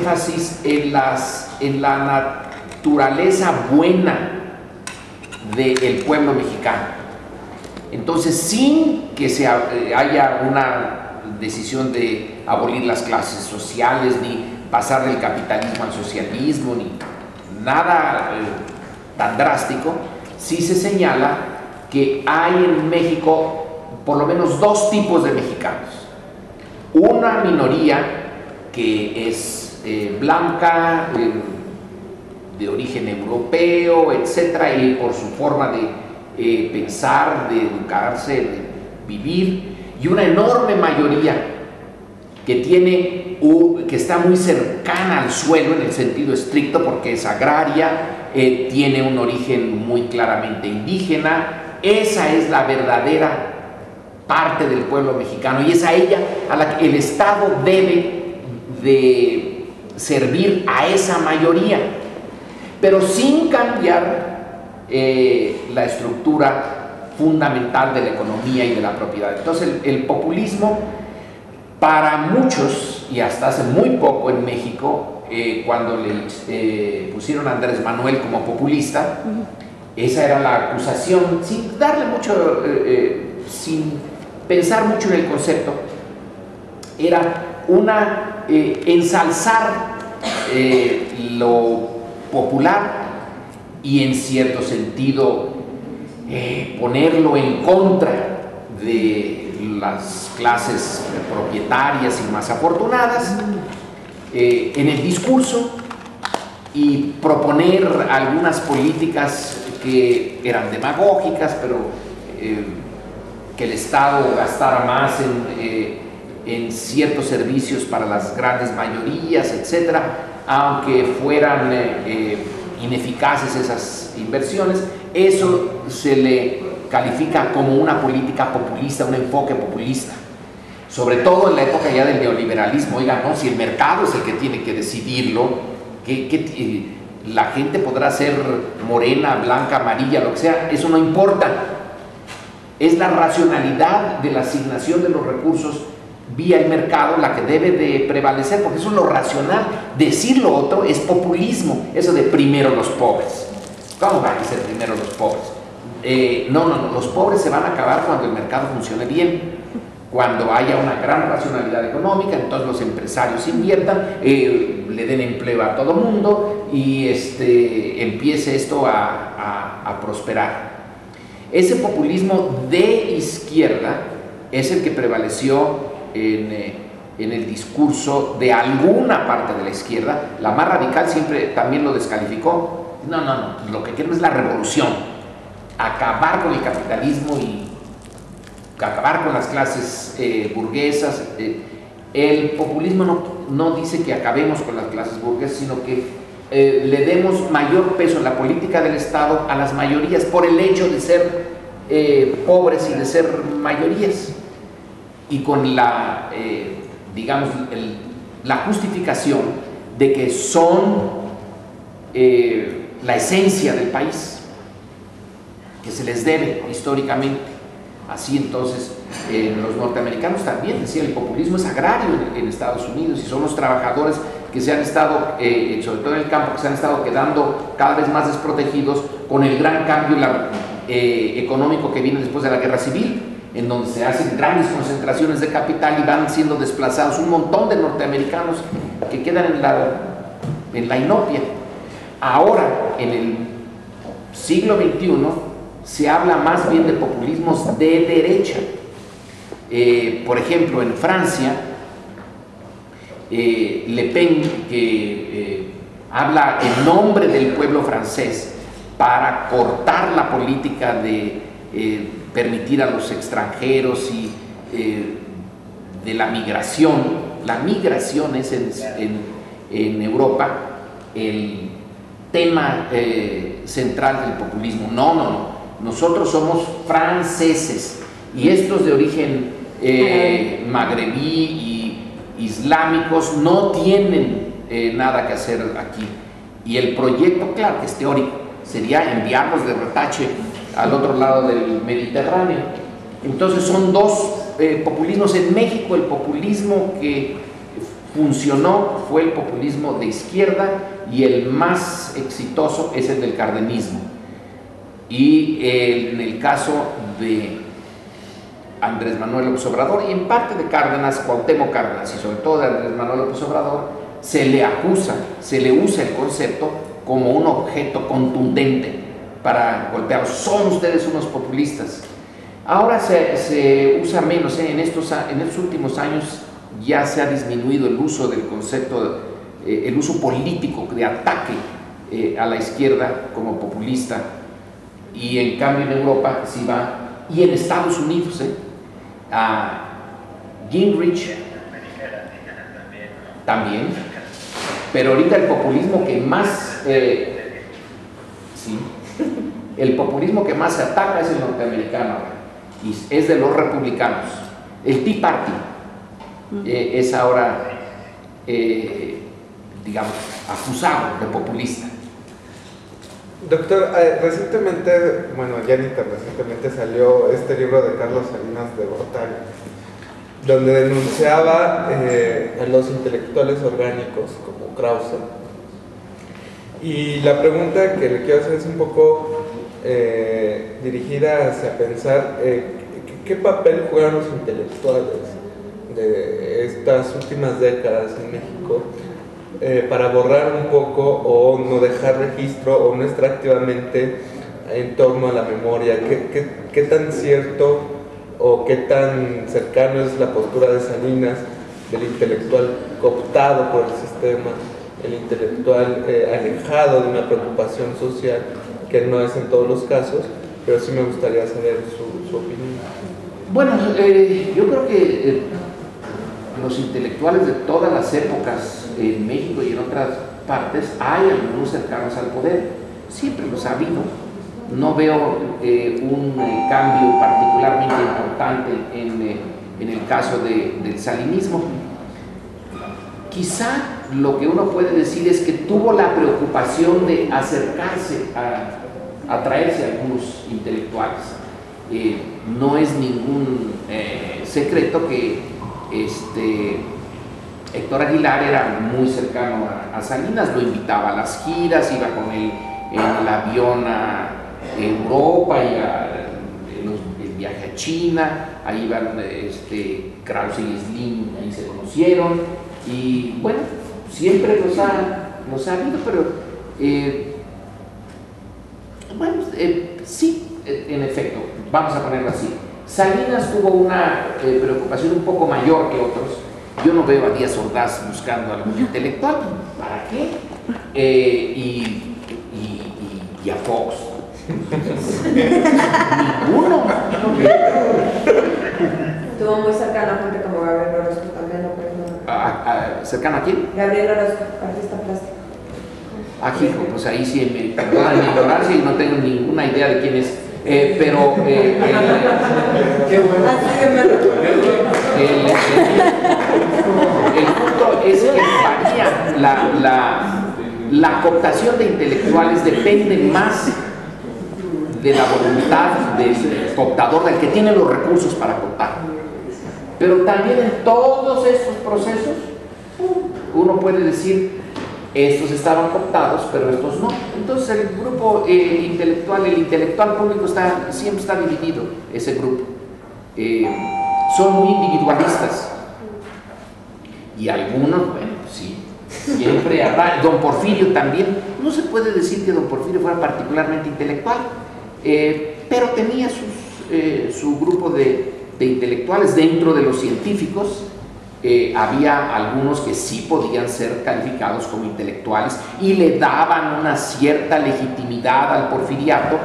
énfasis en la naturaleza buena del pueblo mexicano. Entonces, sin que haya una decisión de abolir las clases sociales, ni pasar del capitalismo al socialismo, ni nada tan drástico, sí se señala que hay en México por lo menos dos tipos de mexicanos. Una minoría que es blanca, de origen europeo, etcétera, y por su forma de pensar, de educarse, de vivir, y una enorme mayoría que está muy cercana al suelo en el sentido estricto, porque es agraria, tiene un origen muy claramente indígena. Esa es la verdadera parte del pueblo mexicano, y es a ella a la que el Estado debe de servir, a esa mayoría, pero sin cambiar la estructura fundamental de la economía y de la propiedad. Entonces el populismo, para muchos, y hasta hace muy poco en México, cuando le pusieron a Andrés Manuel como populista, esa era la acusación, sin darle mucho, sin pensar mucho en el concepto, era ensalzar lo popular y en cierto sentido ponerlo en contra de las clases propietarias y más afortunadas en el discurso, y proponer algunas políticas que eran demagógicas, pero que el Estado gastara más en ciertos servicios para las grandes mayorías, etcétera, aunque fueran ineficaces esas inversiones. Eso se le califica como una política populista, un enfoque populista, sobre todo en la época ya del neoliberalismo. Oiga, no, si el mercado es el que tiene que decidirlo, la gente podrá ser morena, blanca, amarilla, lo que sea, eso no importa. Es la racionalidad de la asignación de los recursos vía el mercado la que debe de prevalecer, porque eso es lo racional. Decir lo otro es populismo, eso de primero los pobres. ¿Cómo van a ser primero los pobres? No, los pobres se van a acabar cuando el mercado funcione bien, cuando haya una gran racionalidad económica, entonces los empresarios inviertan, le den empleo a todo mundo y empiece esto a prosperar. Ese populismo de izquierda es el que prevaleció en el discurso de alguna parte de la izquierda. La más radical siempre también lo descalificó. No, lo que quieren es la revolución, acabar con el capitalismo y acabar con las clases burguesas. El populismo no dice que acabemos con las clases burguesas, sino que le demos mayor peso en la política del Estado a las mayorías, por el hecho de ser pobres y de ser mayorías, y con la digamos la justificación de que son la esencia del país, que se les debe históricamente. Así entonces los norteamericanos también decían, el populismo es agrario en Estados Unidos, y son los trabajadores que se han estado, sobre todo en el campo, que se han estado quedando cada vez más desprotegidos con el gran cambio económico que viene después de la guerra civil, en donde se hacen grandes concentraciones de capital y van siendo desplazados un montón de norteamericanos que quedan en la inopia. Ahora, en el siglo XXI, se habla más bien de populismos de derecha. Por ejemplo, en Francia, Le Pen, que habla en nombre del pueblo francés para cortar la política de permitir a los extranjeros y de la migración. La migración es en Europa el tema central del populismo. No. Nosotros somos franceses, y estos de origen magrebí y islámicos no tienen nada que hacer aquí. Y el proyecto, claro que es teórico, sería enviarlos de retache al otro lado del Mediterráneo. Entonces son dos populismos. En México, el populismo que funcionó fue el populismo de izquierda, y el más exitoso es el del cardenismo. Y en el caso de Andrés Manuel López Obrador, y en parte de Cárdenas, Cuauhtémoc Cárdenas, y sobre todo de Andrés Manuel López Obrador, se le acusa, se le usa el concepto como un objeto contundente para golpearlos. Son ustedes unos populistas. Ahora se usa menos, en estos últimos años ya se ha disminuido el uso del concepto, el uso político de ataque a la izquierda como populista, y en cambio en Europa sí va, y en Estados Unidos, a Gingrich también, pero ahorita el populismo que más sí, el populismo que más se ataca es el norteamericano, y es de los republicanos. El Tea Party es ahora, digamos, acusado de populista. Doctor, recientemente, bueno, ya ni tan recientemente salió este libro de Carlos Salinas de Gortari, donde denunciaba a los intelectuales orgánicos como Krause. Y la pregunta que le quiero hacer es un poco dirigida hacia pensar qué papel juegan los intelectuales de estas últimas décadas en México para borrar un poco o no dejar registro o no estar activamente en torno a la memoria. ¿Qué tan cierto o qué tan cercano es la postura de Salinas, del intelectual cooptado por el sistema, el intelectual alejado de una preocupación social, que no es en todos los casos, pero sí me gustaría saber su opinión? Bueno, yo creo que los intelectuales de todas las épocas en México y en otras partes, hay algunos cercanos al poder, siempre los ha habido. No veo un cambio particularmente importante en el caso del salinismo. Quizá lo que uno puede decir es que tuvo la preocupación de acercarse a atraerse a algunos intelectuales. No es ningún secreto que Héctor Aguilar era muy cercano a Salinas, lo invitaba a las giras, iba con él en el avión a Europa, el viaje a China, ahí iban Krause y Slim, ahí se conocieron, y bueno, siempre los ha habido, pero bueno, sí, en efecto, vamos a ponerlo así. Salinas tuvo una preocupación un poco mayor que otros. Yo no veo a Díaz Ordaz buscando algún intelectual, ¿para qué? Y a Fox. Ninguno. Estuvo muy cercano a gente como Gabriel Orozco también, ¿no? ¿Cercano a quién? Gabriel Orozco, artista plástico. Ah, hijo, pues ahí sí me perdonan mi ignorancia y no tengo ninguna idea de quién es. Pero el punto es que varía, la cooptación de intelectuales depende más de la voluntad del cooptador, del que tiene los recursos para cooptar. Pero también en todos estos procesos uno puede decir: estos estaban cooptados, pero estos no. Entonces el grupo intelectual, el intelectual público siempre está dividido, ese grupo. Son muy individualistas. Y algunos, bueno, sí, siempre habrá. Don Porfirio también. No se puede decir que don Porfirio fuera particularmente intelectual, pero tenía su grupo de intelectuales. Dentro de los científicos había algunos que sí podían ser calificados como intelectuales y le daban una cierta legitimidad al porfiriato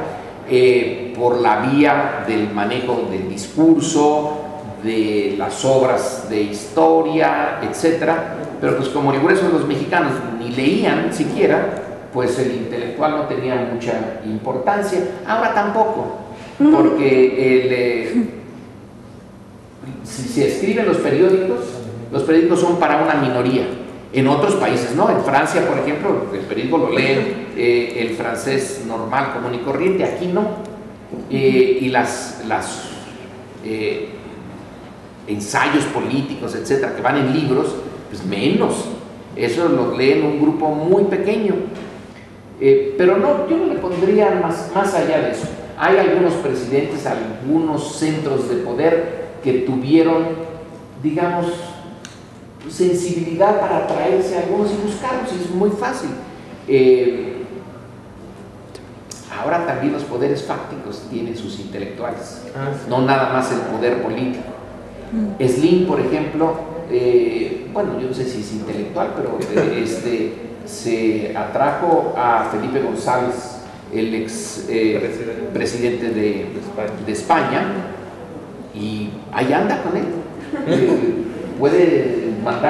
por la vía del manejo del discurso, de las obras de historia, etcétera. Pero pues como el grueso de los mexicanos ni leían siquiera, pues el intelectual no tenía mucha importancia. Ahora tampoco, porque si se escriben los periódicos son para una minoría. En otros países no. En Francia, por ejemplo, el periódico lo lee el francés normal, común y corriente. Aquí no. Y las ensayos políticos, etcétera, que van en libros, pues menos. Eso lo leen un grupo muy pequeño. Pero no, yo no le pondría más allá de eso. Hay algunos presidentes, algunos centros de poder que tuvieron, digamos, sensibilidad para atraerse a algunos y buscarlos, y es muy fácil. Ahora también los poderes fácticos tienen sus intelectuales, no nada más el poder político. Slim, por ejemplo, bueno, yo no sé si es intelectual, pero se atrajo a Felipe González, el ex presidente de España, y ahí anda con él. Puede mandar